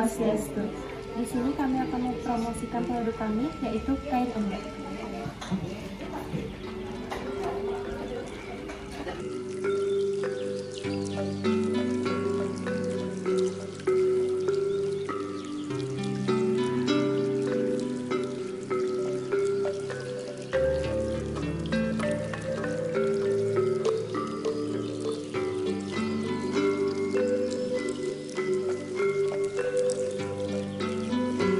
Swastiastu. Di sini kami akan mempromosikan produk kami, yaitu kain endek.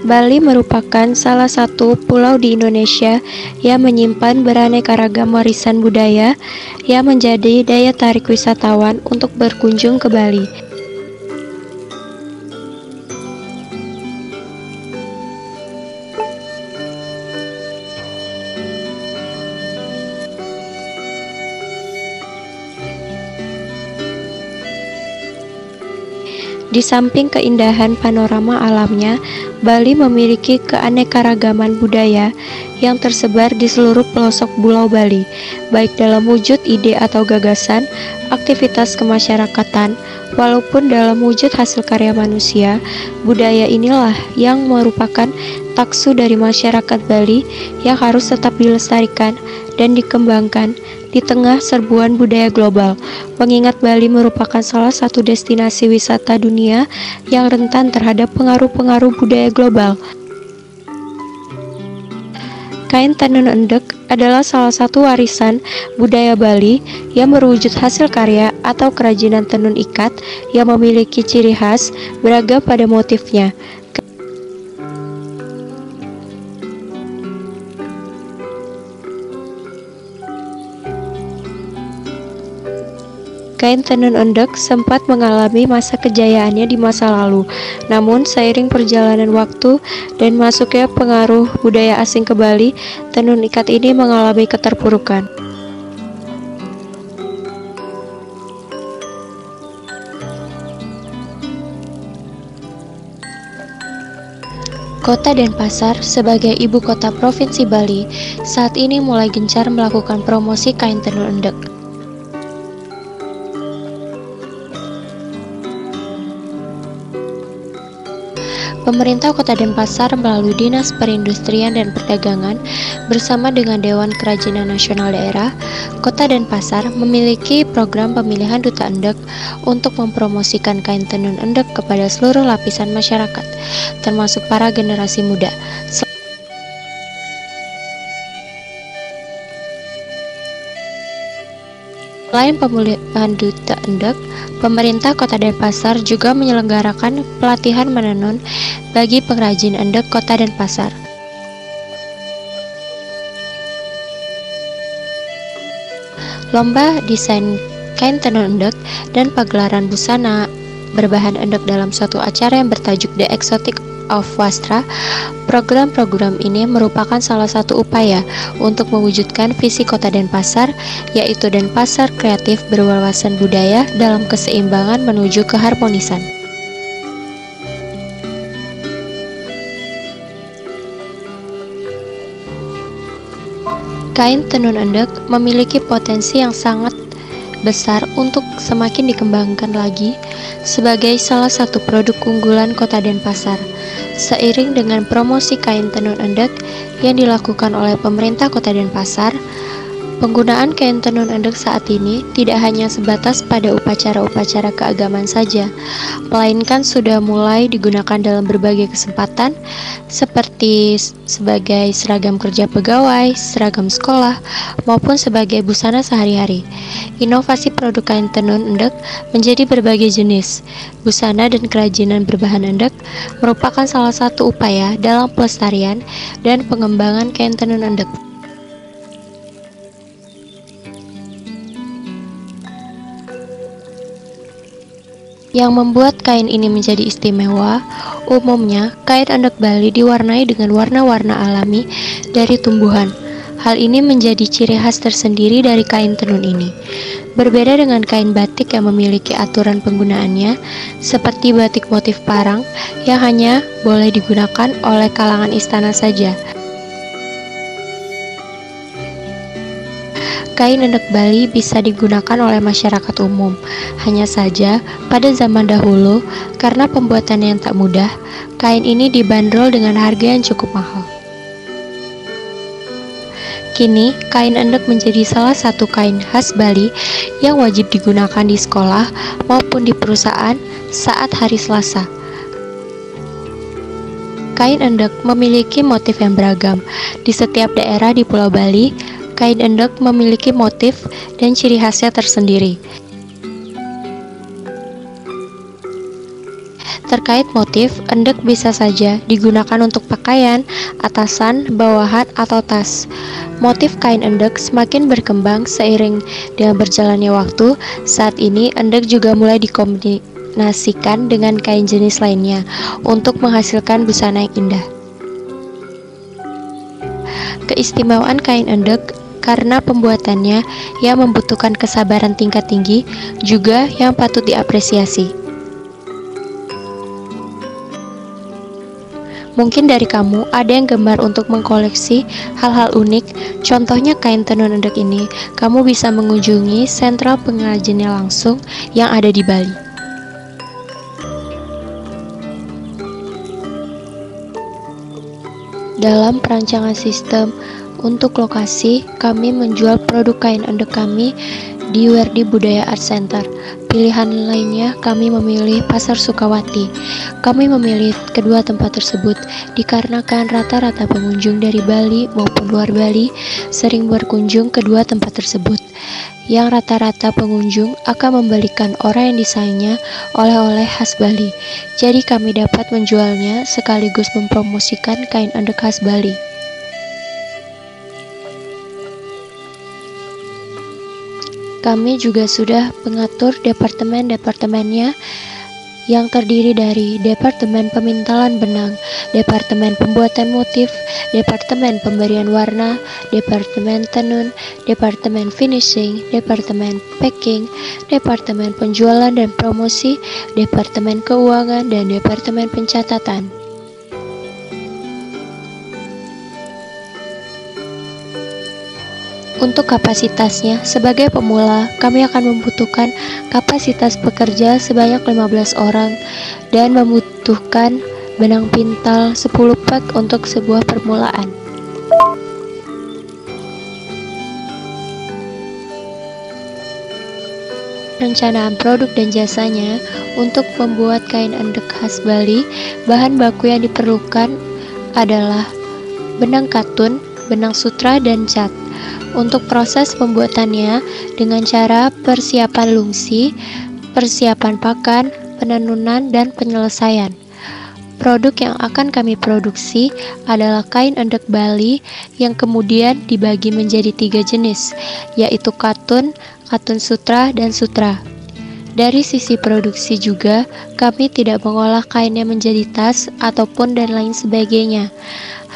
Bali merupakan salah satu pulau di Indonesia yang menyimpan beraneka ragam warisan budaya yang menjadi daya tarik wisatawan untuk berkunjung ke Bali. Di samping keindahan panorama alamnya, Bali memiliki keanekaragaman budaya yang tersebar di seluruh pelosok Pulau Bali, baik dalam wujud ide atau gagasan, aktivitas kemasyarakatan, walaupun dalam wujud hasil karya manusia. Budaya inilah yang merupakan taksu dari masyarakat Bali yang harus tetap dilestarikan dan dikembangkan di tengah serbuan budaya global, mengingat Bali merupakan salah satu destinasi wisata dunia yang rentan terhadap pengaruh-pengaruh budaya global. Kain tenun endek adalah salah satu warisan budaya Bali yang berwujud hasil karya atau kerajinan tenun ikat yang memiliki ciri khas beragam pada motifnya. Kain tenun endek sempat mengalami masa kejayaannya di masa lalu, namun seiring perjalanan waktu dan masuknya pengaruh budaya asing ke Bali, tenun ikat ini mengalami keterpurukan. Kota Denpasar sebagai ibu kota Provinsi Bali saat ini mulai gencar melakukan promosi kain tenun endek. Pemerintah Kota Denpasar melalui Dinas Perindustrian dan Perdagangan bersama dengan Dewan Kerajinan Nasional Daerah Kota Denpasar memiliki program pemilihan Duta Endek untuk mempromosikan kain tenun endek kepada seluruh lapisan masyarakat, termasuk para generasi muda. Selain pemilihan Duta Endek, pemerintah Kota Denpasar juga menyelenggarakan pelatihan menenun bagi pengrajin endek Kota Denpasar. Lomba desain kain tenun endek dan pagelaran busana berbahan endek dalam suatu acara yang bertajuk The Exotic of Wastra. Program-program ini merupakan salah satu upaya untuk mewujudkan visi Kota Denpasar, yaitu Denpasar kreatif berwawasan budaya dalam keseimbangan menuju keharmonisan. Kain tenun endek memiliki potensi yang sangat besar untuk semakin dikembangkan lagi sebagai salah satu produk unggulan Kota Denpasar. Seiring dengan promosi kain tenun endek yang dilakukan oleh pemerintah Kota Denpasar, penggunaan kain tenun endek saat ini tidak hanya sebatas pada upacara-upacara keagamaan saja, melainkan sudah mulai digunakan dalam berbagai kesempatan seperti sebagai seragam kerja pegawai, seragam sekolah, maupun sebagai busana sehari-hari. Inovasi produk kain tenun endek menjadi berbagai jenis. Busana dan kerajinan berbahan endek merupakan salah satu upaya dalam pelestarian dan pengembangan kain tenun endek. Yang membuat kain ini menjadi istimewa, umumnya kain endek Bali diwarnai dengan warna-warna alami dari tumbuhan. Hal ini menjadi ciri khas tersendiri dari kain tenun ini. Berbeda dengan kain batik yang memiliki aturan penggunaannya, seperti batik motif parang yang hanya boleh digunakan oleh kalangan istana saja. kain endek Bali bisa digunakan oleh masyarakat umum. Hanya saja, pada zaman dahulu, karena pembuatannya yang tak mudah, kain ini dibanderol dengan harga yang cukup mahal. Kini, kain endek menjadi salah satu kain khas Bali yang wajib digunakan di sekolah maupun di perusahaan saat hari Selasa. Kain endek memiliki motif yang beragam. Di setiap daerah di Pulau Bali, kain endek memiliki motif dan ciri khasnya tersendiri. Terkait motif, endek bisa saja digunakan untuk pakaian, atasan, bawahan, atau tas. Motif kain endek semakin berkembang seiring dengan berjalannya waktu. Saat ini, endek juga mulai dikombinasikan dengan kain jenis lainnya untuk menghasilkan busana yang indah. Keistimewaan kain endek karena pembuatannya yang membutuhkan kesabaran tingkat tinggi juga yang patut diapresiasi. Mungkin dari kamu ada yang gemar untuk mengkoleksi hal-hal unik. Contohnya kain tenun endek ini, kamu bisa mengunjungi sentral pengrajinnya langsung yang ada di Bali. Dalam perancangan sistem untuk lokasi, kami menjual produk kain endek kami di Werdi Budaya Art Center. Pilihan lainnya, kami memilih Pasar Sukawati. Kami memilih kedua tempat tersebut dikarenakan rata-rata pengunjung dari Bali maupun luar Bali sering berkunjung kedua tempat tersebut, yang rata-rata pengunjung akan membelikan orang yang disayangnya oleh-oleh khas Bali. Jadi kami dapat menjualnya sekaligus mempromosikan kain endek khas Bali. Kami juga sudah mengatur departemen-departemennya yang terdiri dari Departemen Pemintalan Benang, Departemen Pembuatan Motif, Departemen Pemberian Warna, Departemen Tenun, Departemen Finishing, Departemen Packing, Departemen Penjualan dan Promosi, Departemen Keuangan, dan Departemen Pencatatan. Untuk kapasitasnya, sebagai pemula, kami akan membutuhkan kapasitas pekerja sebanyak 15 orang dan membutuhkan benang pintal 10 pak untuk sebuah permulaan. Perencanaan produk dan jasanya untuk membuat kain endek khas Bali, bahan baku yang diperlukan adalah benang katun, benang sutra, dan cat. Untuk proses pembuatannya dengan cara persiapan lungsi, persiapan pakan, penenunan, dan penyelesaian. Produk yang akan kami produksi adalah kain endek Bali yang kemudian dibagi menjadi 3 jenis, yaitu katun, katun sutra, dan sutra. Dari sisi produksi juga, kami tidak mengolah kainnya menjadi tas ataupun dan lain sebagainya,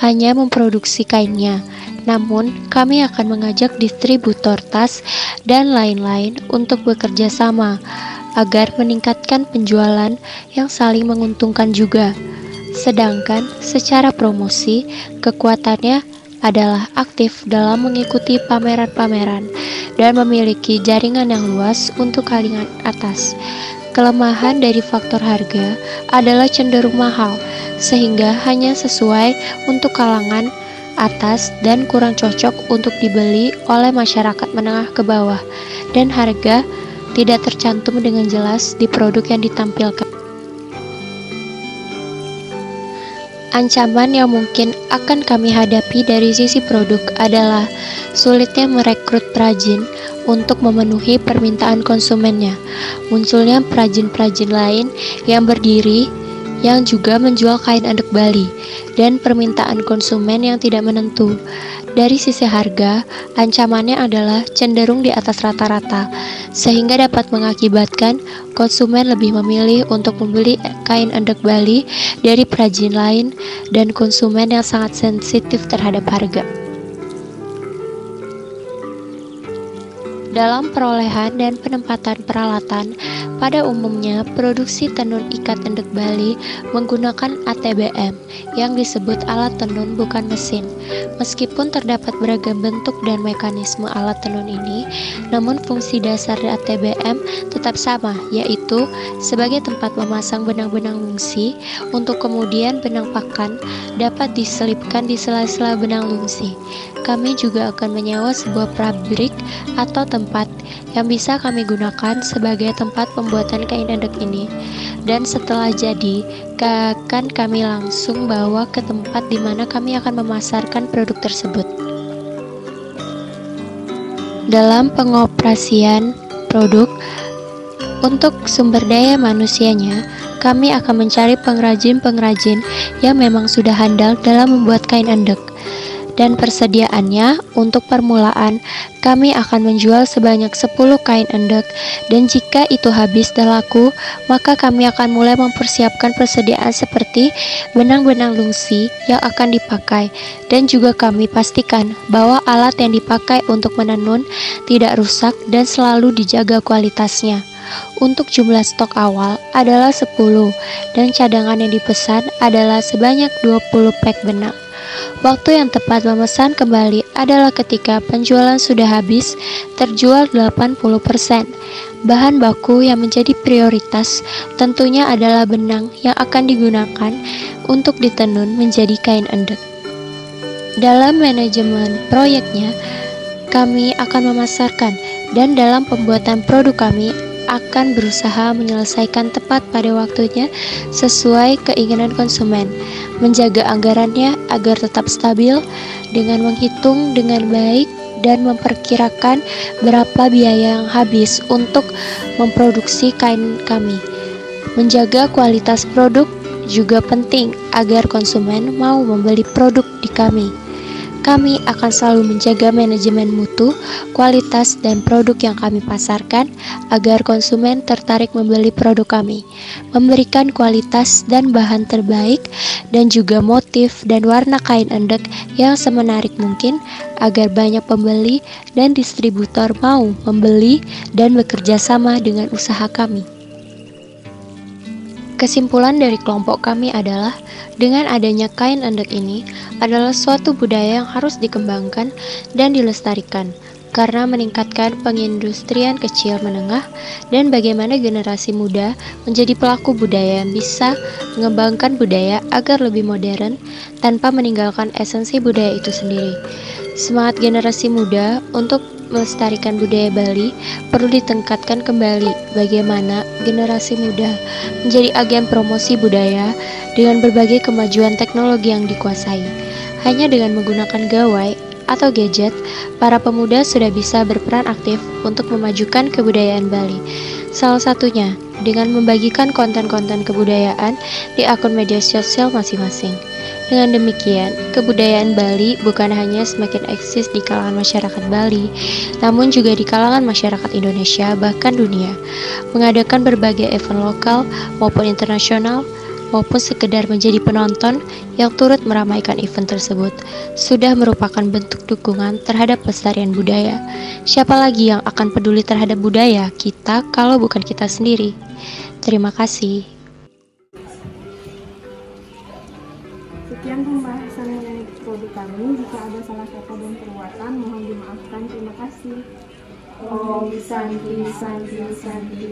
hanya memproduksi kainnya. Namun, kami akan mengajak distributor tas dan lain-lain untuk bekerja sama agar meningkatkan penjualan yang saling menguntungkan juga. Sedangkan secara promosi, kekuatannya adalah aktif dalam mengikuti pameran-pameran dan memiliki jaringan yang luas untuk kalangan atas. Kelemahan dari faktor harga adalah cenderung mahal, sehingga hanya sesuai untuk kalangan atas dan kurang cocok untuk dibeli oleh masyarakat menengah ke bawah, dan harga tidak tercantum dengan jelas di produk yang ditampilkan. Ancaman yang mungkin akan kami hadapi dari sisi produk adalah sulitnya merekrut perajin untuk memenuhi permintaan konsumennya. Munculnya perajin-perajin lain yang berdiri yang juga menjual kain endek Bali, dan permintaan konsumen yang tidak menentu. Dari sisi harga, ancamannya adalah cenderung di atas rata-rata, sehingga dapat mengakibatkan konsumen lebih memilih untuk membeli kain endek Bali dari perajin lain, dan konsumen yang sangat sensitif terhadap harga. Dalam perolehan dan penempatan peralatan, pada umumnya produksi tenun ikat endek Bali menggunakan ATBM yang disebut alat tenun bukan mesin. Meskipun terdapat beragam bentuk dan mekanisme alat tenun ini, namun fungsi dasar ATBM tetap sama, yaitu sebagai tempat memasang benang-benang lungsi untuk kemudian benang pakan dapat diselipkan di sela-sela benang lungsi. Kami juga akan menyewa sebuah pabrik atau tempat yang bisa kami gunakan sebagai tempat pembuatan kain endek ini. Dan setelah jadi, akan kami langsung bawa ke tempat di mana kami akan memasarkan produk tersebut. Dalam pengoperasian produk, untuk sumber daya manusianya, kami akan mencari pengrajin-pengrajin yang memang sudah handal dalam membuat kain endek. Dan persediaannya untuk permulaan, kami akan menjual sebanyak 10 kain endek, dan jika itu habis dan laku, maka kami akan mulai mempersiapkan persediaan seperti benang-benang lungsi yang akan dipakai, dan juga kami pastikan bahwa alat yang dipakai untuk menenun tidak rusak dan selalu dijaga kualitasnya. Untuk jumlah stok awal adalah 10, dan cadangan yang dipesan adalah sebanyak 20 pack benang. Waktu yang tepat memesan kembali adalah ketika penjualan sudah habis, terjual 80%. Bahan baku yang menjadi prioritas tentunya adalah benang yang akan digunakan untuk ditenun menjadi kain endek. Dalam manajemen proyeknya, kami akan memasarkan, dan dalam pembuatan produk kami akan berusaha menyelesaikan tepat pada waktunya sesuai keinginan konsumen, menjaga anggarannya agar tetap stabil dengan menghitung dengan baik dan memperkirakan berapa biaya yang habis untuk memproduksi kain kami. Menjaga kualitas produk juga penting agar konsumen mau membeli produk di kami. Kami akan selalu menjaga manajemen mutu, kualitas, dan produk yang kami pasarkan agar konsumen tertarik membeli produk kami, memberikan kualitas dan bahan terbaik, dan juga motif dan warna kain endek yang semenarik mungkin agar banyak pembeli dan distributor mau membeli dan bekerja sama dengan usaha kami. Kesimpulan dari kelompok kami adalah, dengan adanya kain endek ini adalah suatu budaya yang harus dikembangkan dan dilestarikan, karena meningkatkan pengindustrian kecil menengah dan bagaimana generasi muda menjadi pelaku budaya yang bisa mengembangkan budaya agar lebih modern tanpa meninggalkan esensi budaya itu sendiri. Semangat generasi muda untuk melestarikan budaya Bali perlu ditingkatkan kembali, bagaimana generasi muda menjadi agen promosi budaya dengan berbagai kemajuan teknologi yang dikuasai. Hanya dengan menggunakan gawai atau gadget, para pemuda sudah bisa berperan aktif untuk memajukan kebudayaan Bali. Salah satunya dengan membagikan konten-konten kebudayaan di akun media sosial masing-masing. Dengan demikian, kebudayaan Bali bukan hanya semakin eksis di kalangan masyarakat Bali, namun juga di kalangan masyarakat Indonesia bahkan dunia. Mengadakan berbagai event lokal maupun internasional, maupun sekedar menjadi penonton yang turut meramaikan event tersebut, sudah merupakan bentuk dukungan terhadap pelestarian budaya. Siapa lagi yang akan peduli terhadap budaya kita kalau bukan kita sendiri? Terima kasih. Sekian pembahasan mengenai produk kami. Jika ada salah kata dan perbuatan, mohon dimaafkan. Terima kasih. Om Santi Santi Santi.